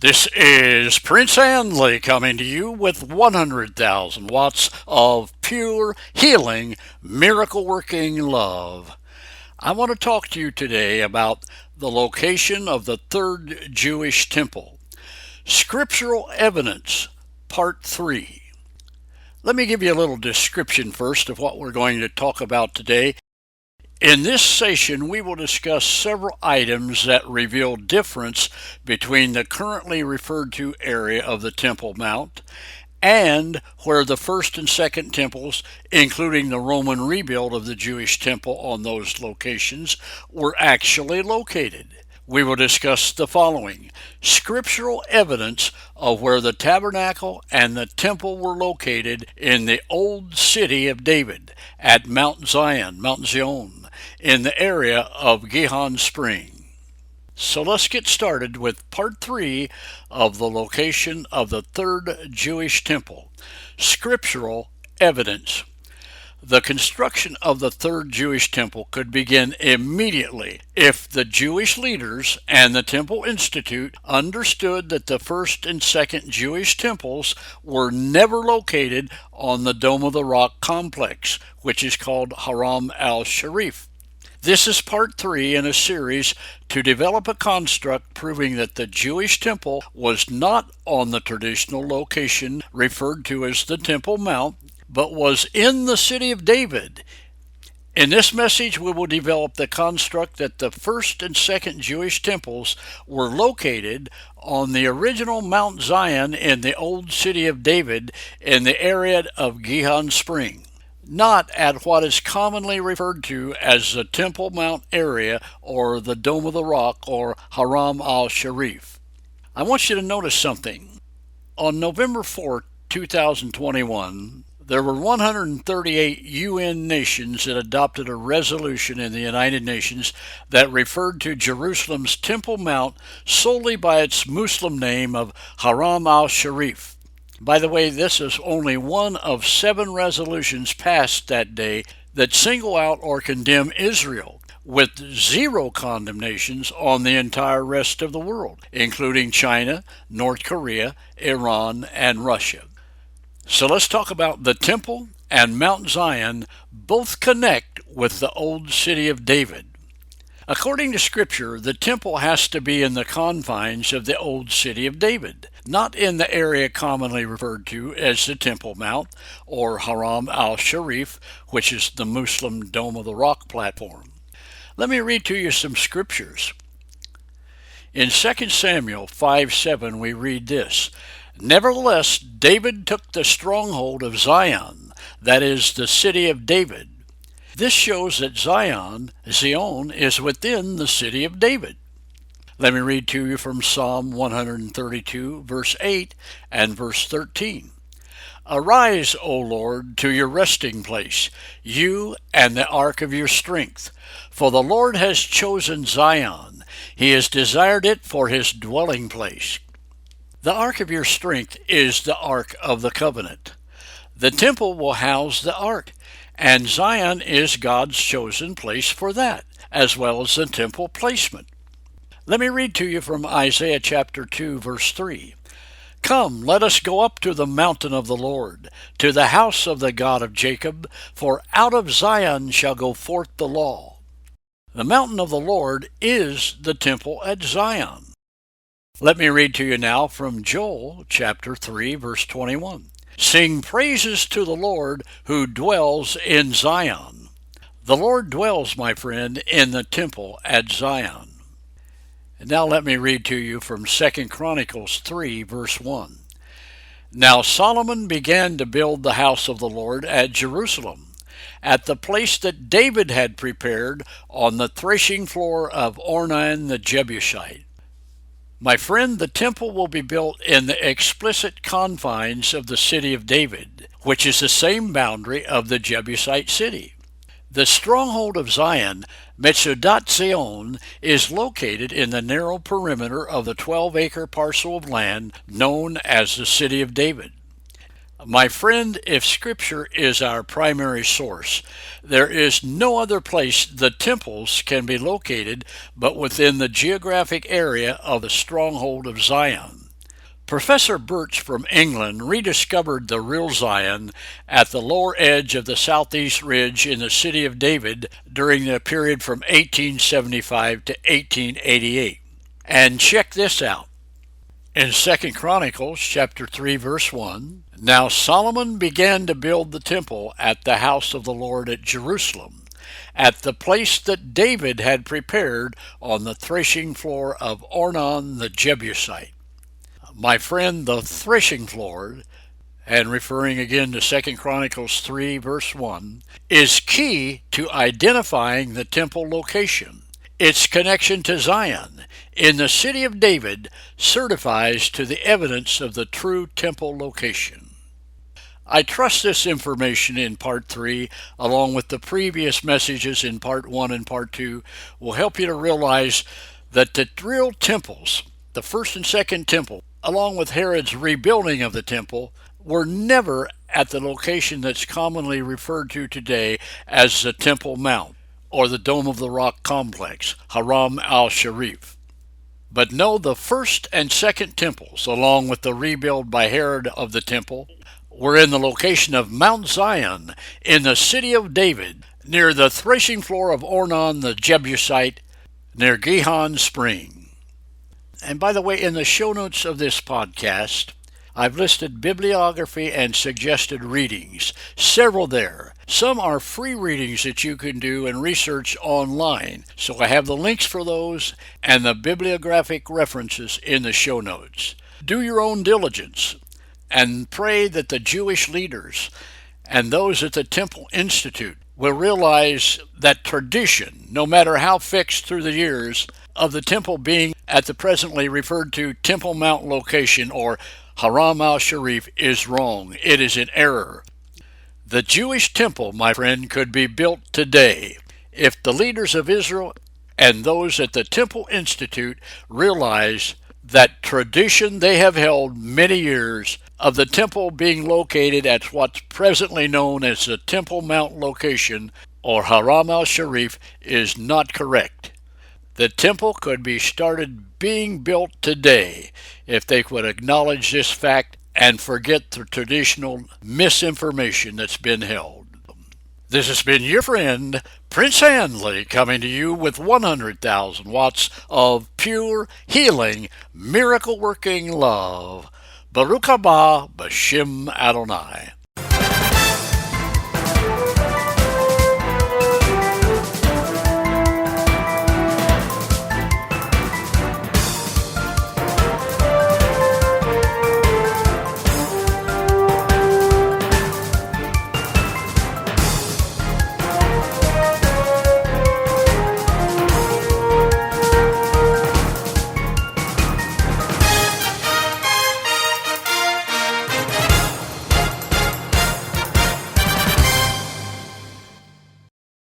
This is Prince Handley coming to you with 100,000 watts of pure healing, miracle working love. I want to talk to you today about the location of the third Jewish temple. Scriptural evidence, part 3. Let me give you a little description first of what we're going to talk about today. In this session, we will discuss several items that reveal difference between the currently referred to area of the Temple Mount and where the first and second temples, including the Roman rebuild of the Jewish temple on those locations, were actually located. We will discuss the following: scriptural evidence of where the tabernacle and the temple were located in the old city of David at Mount Zion, in the area of Gihon Spring. So let's get started with part 3 of the location of the third Jewish temple, scriptural evidence. The construction of the third Jewish temple could begin immediately if the Jewish leaders and the Temple Institute understood that the first and second Jewish temples were never located on the Dome of the Rock complex, which is called Haram al-Sharif. This is part 3 in a series to develop a construct proving that the Jewish temple was not on the traditional location referred to as the Temple Mount, but was in the city of David. In this message, we will develop the construct that the first and second Jewish temples were located on the original Mount Zion in the old city of David in the area of Gihon Spring, not at what is commonly referred to as the Temple Mount area or the Dome of the Rock or Haram al-Sharif. I want you to notice something. On November 4, 2021, there were 138 UN nations that adopted a resolution in the United Nations that referred to Jerusalem's Temple Mount solely by its Muslim name of Haram al-Sharif. By the way, this is only one of 7 resolutions passed that day that single out or condemn Israel, with 0 condemnations on the entire rest of the world, including China, North Korea, Iran, and Russia. So let's talk about the temple and Mount Zion. Both connect with the old city of David. According to Scripture, the temple has to be in the confines of the old city of David, not in the area commonly referred to as the Temple Mount or Haram al-Sharif, which is the Muslim Dome of the Rock platform. Let me read to you some scriptures. In 2 Samuel 5:7 we read this: "Nevertheless, David took the stronghold of Zion, that is, the city of David." This shows that Zion is within the city of David. Let me read to you from Psalm 132, verse 8 and verse 13. "Arise, O Lord, to your resting place, you and the ark of your strength. For the Lord has chosen Zion. He has desired it for his dwelling place." The ark of your strength is the Ark of the Covenant. The temple will house the ark, and Zion is God's chosen place for that, as well as the temple placement. Let me read to you from Isaiah chapter 2, verse 3. "Come, let us go up to the mountain of the Lord, to the house of the God of Jacob, for out of Zion shall go forth the law." The mountain of the Lord is the temple at Zion. Let me read to you now from Joel chapter 3, verse 21. "Sing praises to the Lord who dwells in Zion." The Lord dwells, my friend, in the temple at Zion. And now let me read to you from 2 Chronicles 3, verse 1. "Now Solomon began to build the house of the Lord at Jerusalem, at the place that David had prepared on the threshing floor of Ornan the Jebusite." My friend, the temple will be built in the explicit confines of the city of David, which is the same boundary of the Jebusite city. The stronghold of Zion, Metzudat Zion, is located in the narrow perimeter of the 12-acre parcel of land known as the city of David. My friend, if Scripture is our primary source, there is no other place the temples can be located but within the geographic area of the stronghold of Zion. Professor Birch from England rediscovered the real Zion at the lower edge of the southeast ridge in the city of David during the period from 1875 to 1888. And check this out. In 2 Chronicles chapter 3 verse 1, now Solomon began to build the temple at the house of the Lord at Jerusalem, at the place that David had prepared on the threshing floor of Ornan the Jebusite. My friend, the threshing floor, and referring again to 2 Chronicles 3 verse 1, is key to identifying the temple location. Its connection to Zion in the city of David certifies to the evidence of the true temple location. I trust this information in Part 3, along with the previous messages in Part 1 and Part 2, will help you to realize that the real temples, the first and second temple, along with Herod's rebuilding of the temple, were never at the location that's commonly referred to today as the Temple Mount, or the Dome of the Rock complex, Haram al-Sharif. But no, the first and second temples, along with the rebuild by Herod of the temple, were in the location of Mount Zion in the city of David, near the threshing floor of Ornan the Jebusite, near Gihon Spring. And by the way, in the show notes of this podcast, I've listed bibliography and suggested readings, several there. Some are free readings that you can do and research online, so I have the links for those and the bibliographic references in the show notes. Do your own diligence and pray that the Jewish leaders and those at the Temple Institute will realize that tradition, no matter how fixed through the years, of the temple being at the presently referred to Temple Mount location, or Haram al-Sharif, is wrong. It is in error. The Jewish temple, my friend, could be built today if the leaders of Israel and those at the Temple Institute realize that tradition they have held many years of the temple being located at what's presently known as the Temple Mount location, or Haram al-Sharif, is not correct. The temple could be started being built today if they would acknowledge this fact and forget the traditional misinformation that's been held. This has been your friend, Prince Handley, coming to you with 100,000 watts of pure, healing, miracle-working love. Baruch haba b'Shem Adonai.